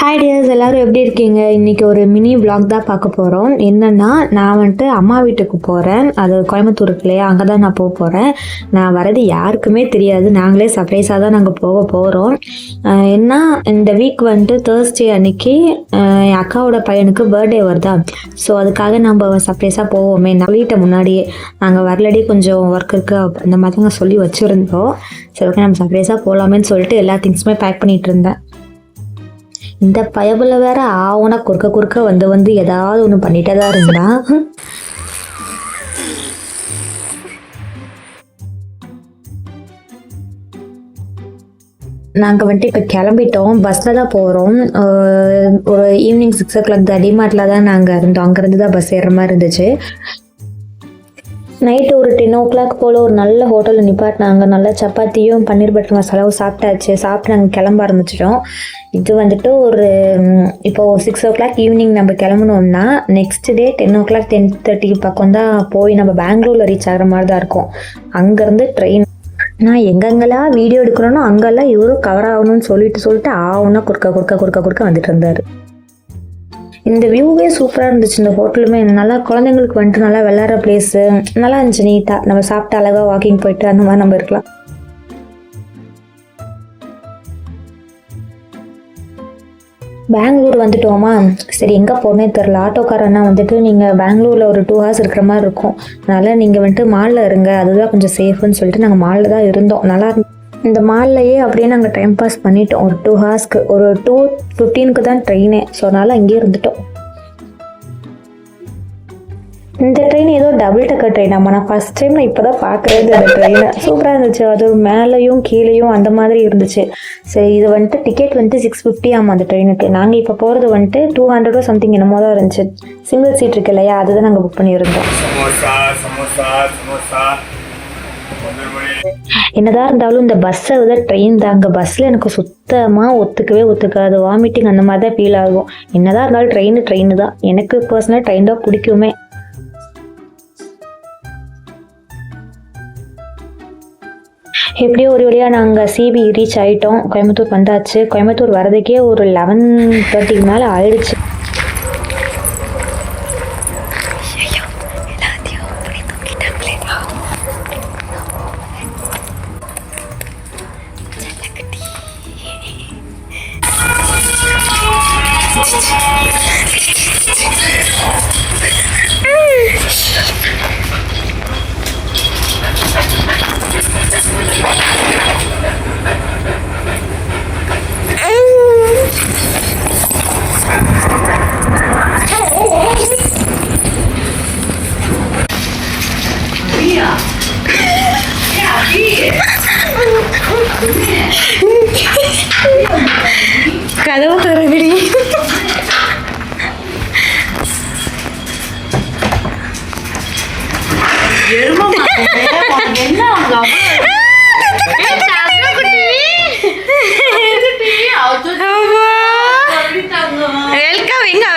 Hi tears, எல்லோரும் எப்படி இருக்கீங்க? இன்றைக்கி ஒரு மினி விளாக் தான் பார்க்க போகிறோம். என்னென்னா, நான் வந்துட்டு அம்மா வீட்டுக்கு போகிறேன். அது கோயம்புத்தூருக்கு இல்லையா, அங்கே தான் நான் போக போகிறேன். நான் வரது யாருக்குமே தெரியாது, நாங்களே சர்ப்ரைஸாக தான் நாங்கள் போக போகிறோம். என்ன, இந்த வீக் வந்துட்டு தேர்ஸ்டே அன்னைக்கு என் அக்காவோட பையனுக்கு பர்த்டே வருதா. ஸோ அதுக்காக நம்ம சர்ப்ரைஸாக போவோமே, நான் வீட்டை முன்னாடியே நாங்கள் வரலடி கொஞ்சம் ஒர்க் இருக்குது அந்த மாதிரி நாங்கள் சொல்லி வச்சுருந்தோம். சரி, ஓகே, நம்ம சர்ப்ரைஸாக போகலாமேன்னு சொல்லிட்டு எல்லா திங்ஸுமே பேக் பண்ணிகிட்டு இருந்தேன். இந்த பயபுல வேற ஆவுனா குறுக்க வந்து ஏதாவது ஒன்று பண்ணிட்டே தான் இருந்தா. நாங்கள் வந்துட்டு இப்போ கிளம்பிட்டோம், பஸ்ஸில் தான் போகிறோம். ஒரு ஈவினிங் 6 o'clock தான் டிமார்ட்டில் தான் நாங்கள் இருந்தோம். அங்கேருந்து தான் பஸ் ஏறுற மாதிரி இருந்துச்சு. நைட்டு ஒரு 10 o'clock போல் ஒரு நல்ல ஹோட்டலில் நிப்பாட்டினாங்க. நல்லா சப்பாத்தியும் பன்னீர் பட்டர் மசாலாவும் சாப்பிட்டு நாங்கள் கிளம்ப ஆரம்பிச்சிட்டோம். இது வந்துட்டு ஒரு இப்போது 6 o'clock ஈவினிங் நம்ம கிளம்புனோம்னா நெக்ஸ்ட் டே 10 o'clock 10:30 பக்கம் தான் போய் நம்ம பெங்களூரில் ரீச் ஆகிற மாதிரி தான் இருக்கும். அங்கேருந்து ட்ரெயின். நான் எங்கெங்கெல்லாம் வீடியோ எடுக்கிறோனோ அங்கெல்லாம் இவரும் கவர் ஆகணும்னு சொல்லிட்டு ஆகுனா குறுக்க வந்துட்டு இருந்தார். இந்த வியூவே சூப்பராக இருந்துச்சு. இந்த ஹோட்டலுமே நல்லா குழந்தைங்களுக்கு வந்துட்டு நல்லா விளையாடுற பிளேஸு நல்லா இருந்துச்சு. நீட்டாக நம்ம சாப்பிட்டு அழகாக வாக்கிங் போயிட்டு அந்த மாதிரி நம்ம இருக்கலாம். பெங்களூர் வந்துட்டோமா, சரி எங்கே போனே தெரில. ஆட்டோக்காரன்னா வந்துட்டு நீங்கள் பெங்களூரில் ஒரு 2 hours இருக்கிற மாதிரி இருக்கும், அதனால் நீங்கள் வந்துட்டு மாலில் இருங்க, அதுதான் கொஞ்சம் சேஃப்னு சொல்லிட்டு நாங்கள் மாலில் தான் இருந்தோம். நல்லா இந்த மால்லையே அப்படியே நாங்கள் டைம் பாஸ் பண்ணிட்டோம். ஒரு 2 hours ஒரு 2:15 தான் ட்ரெயினே. ஸோ அதனால் அங்கேயே இருந்துட்டோம். இந்த ட்ரெயின் ஏதோ டபுள் டக்கர் ட்ரெயின். நான் ஃபஸ்ட் டைம் நான் இப்போ தான் பார்க்குறது இந்த ட்ரெயினை. சூப்பராக இருந்துச்சு. அது மேலேயும் கீழேயும் அந்த மாதிரி இருந்துச்சு. சரி, இது வந்துட்டு டிக்கெட் வந்துட்டு 650 ஆமாம் அந்த ட்ரெயினுக்கு. நாங்கள் இப்போ போகிறது வந்துட்டு 200 சம்திங் என்னமோ தான் இருந்துச்சு. சிங்கிள் சீட் இருக்கு இல்லையா, அதுதான் நாங்கள் புக் பண்ணியிருந்தோம். என்னதான் இருந்தாலும் இந்த பஸ்ஸை விட ட்ரெயின் தாங்க. பஸ்ஸில் எனக்கு சுத்தமாக ஒத்துக்காது. வாமிட்டிங் அந்த மாதிரி தான் ஃபீல் ஆகும். என்னதான் இருந்தாலும் ட்ரெயின் தான். எனக்கு பர்சனலாக ட்ரெயின் தான் பிடிக்குமே. எப்படியோ ஒரு வழியாக நாங்கள் சிபி ரீச் ஆகிட்டோம். கோயம்புத்தூர் வந்தாச்சு. கோயம்புத்தூர் வரதுக்கே ஒரு 11:30 மேலே ஆயிடுச்சு. கதவு தரவிடி. வெல்கம். எங்க